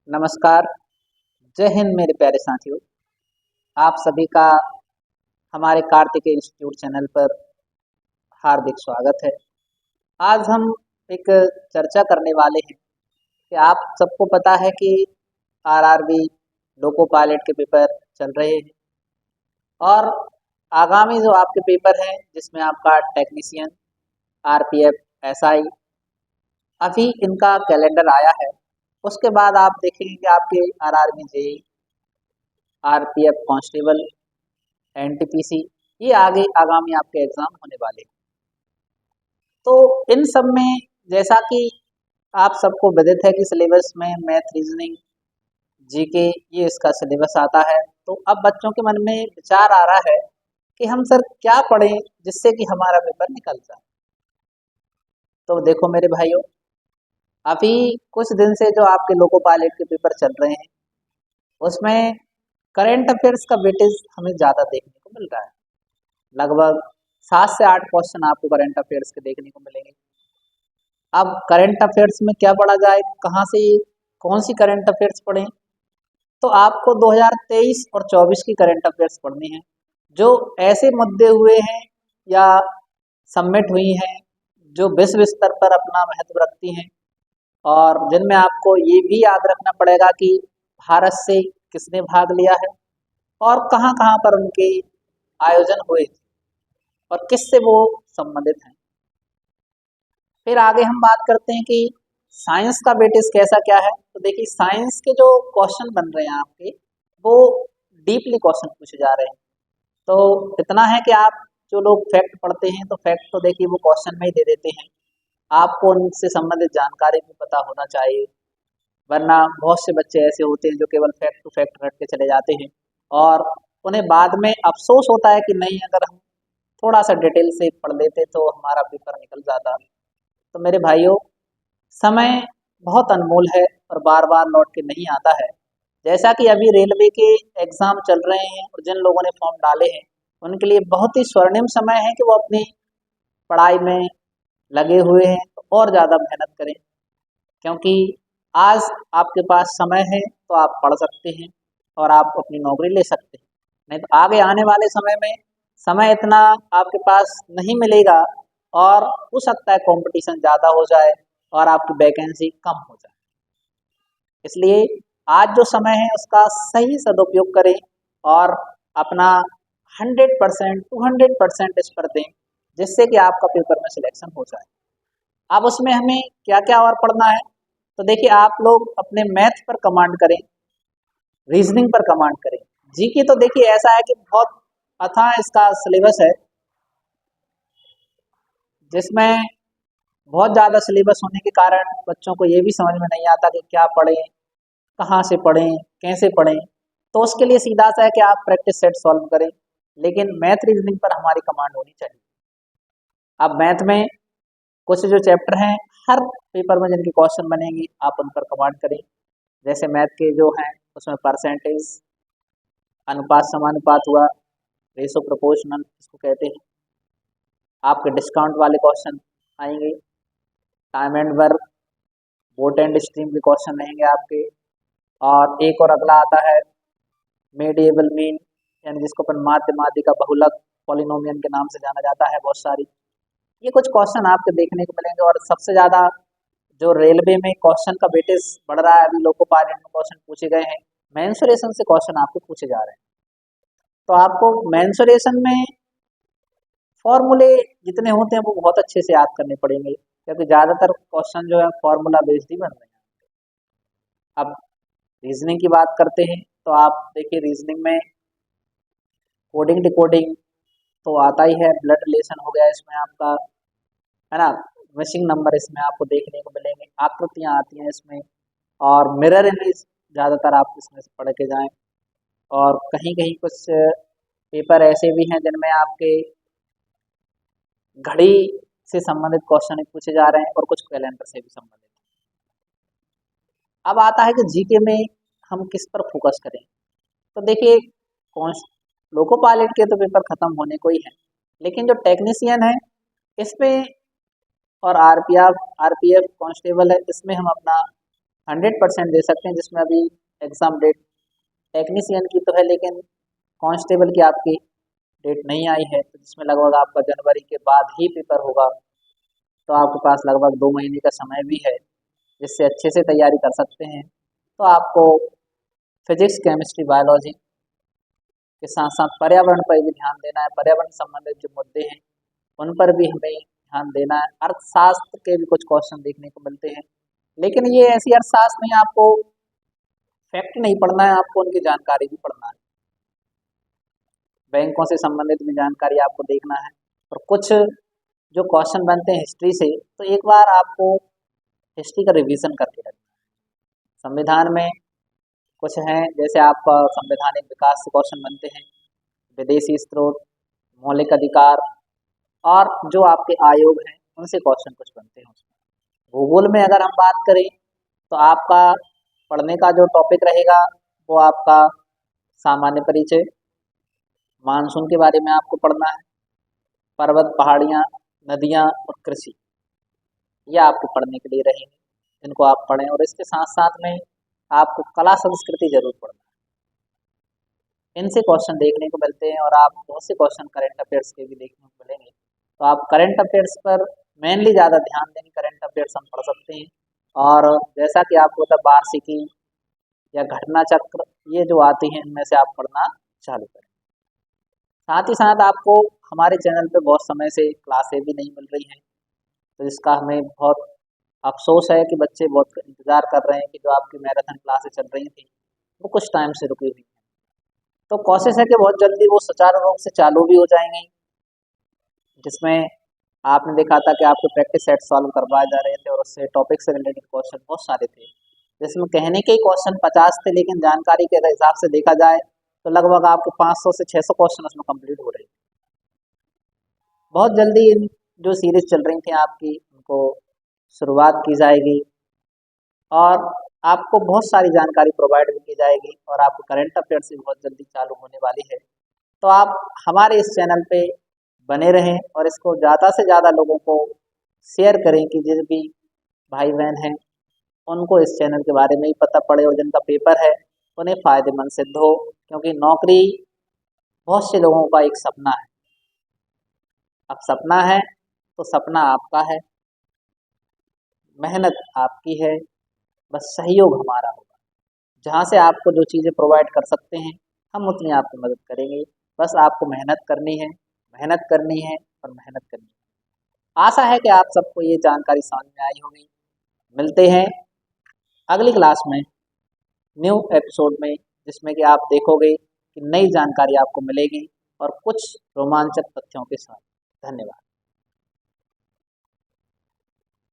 नमस्कार। जय हिंद मेरे प्यारे साथियों। आप सभी का हमारे कार्तिकेय इंस्टीट्यूट चैनल पर हार्दिक स्वागत है। आज हम एक चर्चा करने वाले हैं कि आप सबको पता है कि आरआरबी लोको पायलट के पेपर चल रहे हैं और आगामी जो आपके पेपर हैं जिसमें आपका टेक्नीशियन, आरपीएफ, एसआई, अभी इनका कैलेंडर आया है। उसके बाद आप देखेंगे कि आपके RRB JE, RPF constable, NTPC, ये आगे आगामी आपके एग्जाम होने वाले हैं। तो इन सब में जैसा कि आप सबको विदित है कि सिलेबस में मैथ, रीजनिंग, जीके, ये इसका सिलेबस आता है। तो अब बच्चों के मन में विचार आ रहा है कि हम सर क्या पढ़ें जिससे कि हमारा पेपर निकल जाए। तो देखो मेरे भाइयों, अभी कुछ दिन से जो आपके लोको पायलट के पेपर चल रहे हैं उसमें करंट अफेयर्स का वेटेज हमें ज़्यादा देखने को मिल रहा है। लगभग 7 से 8 क्वेश्चन आपको करंट अफेयर्स के देखने को मिलेंगे। अब करंट अफेयर्स में क्या पढ़ा जाए, कहाँ से कौन सी करंट अफेयर्स पढ़ें, तो आपको 2023 और 24 की करंट अफेयर्स पढ़नी है जो ऐसे मुद्दे हुए हैं या सबमिट हुई हैं जो विश्व स्तर पर अपना महत्व रखती हैं और जिनमें आपको ये भी याद रखना पड़ेगा कि भारत से किसने भाग लिया है और कहाँ कहाँ पर उनके आयोजन हुए थे और किससे वो संबंधित हैं। फिर आगे हम बात करते हैं कि साइंस का वेटेज कैसा क्या है। तो देखिए, साइंस के जो क्वेश्चन बन रहे हैं आपके, वो डीपली क्वेश्चन पूछे जा रहे हैं। तो इतना है कि आप जो लोग फैक्ट पढ़ते हैं तो फैक्ट तो देखिए वो क्वेश्चन में ही दे देते हैं, आपको उनसे संबंधित जानकारी भी पता होना चाहिए। वरना बहुत से बच्चे ऐसे होते हैं जो केवल फैक्ट टू फैक्ट रट के चले जाते हैं और उन्हें बाद में अफसोस होता है कि नहीं, अगर हम थोड़ा सा डिटेल से पढ़ लेते तो हमारा पेपर निकल जाता। तो मेरे भाइयों, समय बहुत अनमोल है और बार बार लौट के नहीं आता है। जैसा कि अभी रेलवे के एग्ज़ाम चल रहे हैं और जिन लोगों ने फॉर्म डाले हैं उनके लिए बहुत ही स्वर्णिम समय है कि वो अपनी पढ़ाई में लगे हुए हैं तो और ज़्यादा मेहनत करें, क्योंकि आज आपके पास समय है तो आप पढ़ सकते हैं और आप अपनी नौकरी ले सकते हैं। नहीं तो आगे आने वाले समय में समय इतना आपके पास नहीं मिलेगा और हो सकता है कंपटीशन ज़्यादा हो जाए और आपकी वैकेंसी कम हो जाए। इसलिए आज जो समय है उसका सही सदुपयोग करें और अपना 100% 200% इस पर दें जिससे कि आपका पेपर में सिलेक्शन हो जाए। अब उसमें हमें क्या क्या और पढ़ना है, तो देखिए आप लोग अपने मैथ पर कमांड करें, रीजनिंग पर कमांड करें। जीके तो देखिए ऐसा है कि बहुत अथाह इसका सिलेबस है जिसमें बहुत ज़्यादा सिलेबस होने के कारण बच्चों को ये भी समझ में नहीं आता कि क्या पढ़ें, कहाँ से पढ़ें, कैसे पढ़ें। तो उसके लिए सीधा सा है कि आप प्रैक्टिस सेट सॉल्व करें, लेकिन मैथ रीजनिंग पर हमारी कमांड होनी चाहिए। अब मैथ में कुछ जो चैप्टर हैं, हर पेपर में जिनके क्वेश्चन बनेंगे आप उन पर कमांड करें। जैसे मैथ के जो हैं उसमें परसेंटेज, अनुपात समानुपात हुआ, रेशो प्रोपोर्शनल इसको कहते हैं। आपके डिस्काउंट वाले क्वेश्चन आएंगे, time and work, boat and stream के क्वेश्चन रहेंगे आपके। और एक और अगला आता है मेडिएबल मीन, यानी जिसको अपन माध्य माध्यिका बहुलक पॉलिनोमियन के नाम से जाना जाता है। बहुत सारी ये कुछ क्वेश्चन आपके देखने को मिलेंगे और सबसे ज़्यादा जो रेलवे में क्वेश्चन का वेटेज बढ़ रहा है, अभी लोको पायलट में क्वेश्चन पूछे गए हैं, मेंसुरेशन से क्वेश्चन आपको पूछे जा रहे हैं। तो आपको मेंसुरेशन में फॉर्मूले जितने होते हैं वो बहुत अच्छे से याद करने पड़ेंगे, क्योंकि ज़्यादातर क्वेश्चन जो है फॉर्मूला बेस्ड ही बन रहे हैं। अब रीजनिंग की बात करते हैं तो आप देखिए रीजनिंग में कोडिंग डिकोडिंग तो आता ही है, ब्लड रिलेशन हो गया इसमें आपका, है ना, मिसिंग नंबर इसमें आपको देखने को मिलेंगे, आकृतियाँ आती हैं इसमें, और मिरर इमेज ज़्यादातर आप इसमें से पढ़ के जाएं। और कहीं कहीं कुछ पेपर ऐसे भी हैं जिनमें आपके घड़ी से संबंधित क्वेश्चन पूछे जा रहे हैं और कुछ कैलेंडर से भी संबंधित। अब आता है कि जीके में हम किस पर फोकस करें। तो देखिए, कौन लोको पायलट के तो पेपर खत्म होने को ही है, लेकिन जो टेक्नीशियन है इसमें और आरपीएफ कांस्टेबल है इसमें हम अपना 100% दे सकते हैं, जिसमें अभी एग्ज़ाम डेट टेक्नीशियन की तो है लेकिन कांस्टेबल की आपकी डेट नहीं आई है, तो जिसमें लगभग आपका जनवरी के बाद ही पेपर होगा। तो आपके पास लगभग 2 महीने का समय भी है, जिससे अच्छे से तैयारी कर सकते हैं। तो आपको फिजिक्स, केमिस्ट्री, बायोलॉजी के साथ साथ पर्यावरण पर भी ध्यान देना है। पर्यावरण संबंधित जो मुद्दे हैं उन पर भी हमें ध्यान देना है। अर्थशास्त्र के भी कुछ क्वेश्चन देखने को मिलते हैं, लेकिन ये ऐसी अर्थशास्त्र नहीं, आपको फैक्ट नहीं पढ़ना है, आपको उनकी जानकारी भी पढ़ना है। बैंकों से संबंधित भी जानकारी आपको देखना है। और कुछ जो क्वेश्चन बनते हैं हिस्ट्री से, तो एक बार आपको हिस्ट्री का रिवीजन करके रखना है। संविधान में कुछ हैं, जैसे आपका संवैधानिक विकास से क्वेश्चन बनते हैं, विदेशी स्रोत, मौलिक अधिकार, और जो आपके आयोग हैं उनसे क्वेश्चन कुछ बनते हैं उसमें। भूगोल में अगर हम बात करें तो आपका पढ़ने का जो टॉपिक रहेगा वो आपका सामान्य परिचय, मानसून के बारे में आपको पढ़ना है, पर्वत, पहाड़ियाँ, नदियाँ और कृषि, ये आपको पढ़ने के लिए रहेंगे, जिनको आप पढ़ें। और इसके साथ साथ में आपको कला संस्कृति जरूर पढ़ना है। इनसे क्वेश्चन देखने को मिलते हैं और आप बहुत से क्वेश्चन करंट अफेयर्स के भी देखने को मिलेंगे। तो आप करंट अफेयर्स पर मेनली ज़्यादा ध्यान देंगे। करंट अफेयर्स हम पढ़ सकते हैं, और जैसा कि आपको पता वार्षिकी या घटना चक्र, ये जो आती हैं इनमें से आप पढ़ना चालू करें। साथ ही साथ आपको हमारे चैनल पे बहुत समय से क्लासें भी नहीं मिल रही हैं, तो इसका हमें बहुत अफसोस है कि बच्चे बहुत इंतज़ार कर रहे हैं कि जो आपकी मैराथन क्लासें चल रही थी वो कुछ टाइम से रुकी हुई हैं। तो कोशिश है कि बहुत जल्दी वो सुचारू रूप से चालू भी हो जाएंगी, जिसमें आपने देखा था कि आपके प्रैक्टिस सेट सॉल्व करवाए जा रहे थे और उससे टॉपिक से रिलेटेड क्वेश्चन बहुत सारे थे, जिसमें कहने के ही क्वेश्चन 50 थे, लेकिन जानकारी के हिसाब से देखा जाए तो लगभग आपके 500 से 600 क्वेश्चन उसमें कंप्लीट हो रहे थे। बहुत जल्दी इन जो सीरीज चल रही थी आपकी, उनको शुरुआत की जाएगी और आपको बहुत सारी जानकारी प्रोवाइड भी की जाएगी, और आपको करंट अफेयर्स भी बहुत जल्दी चालू होने वाली है। तो आप हमारे इस चैनल पे बने रहें और इसको ज़्यादा से ज़्यादा लोगों को शेयर करें कि जिस भी भाई बहन हैं उनको इस चैनल के बारे में ही पता पड़े, और जिनका पेपर है उन्हें फ़ायदेमंद सिद्ध हो, क्योंकि नौकरी बहुत से लोगों का एक सपना है। अब सपना है तो सपना आपका है, मेहनत आपकी है, बस सहयोग हमारा होगा। जहाँ से आपको जो चीज़ें प्रोवाइड कर सकते हैं हम उतनी आपकी मदद करेंगे। बस आपको मेहनत करनी है, मेहनत करनी है और मेहनत करनी है। आशा है कि आप सबको ये जानकारी समझ में आई होगी। मिलते हैं अगली क्लास में, न्यू एपिसोड में, जिसमें कि आप देखोगे कि नई जानकारी आपको मिलेगी और कुछ रोमांचक तथ्यों के साथ। धन्यवाद।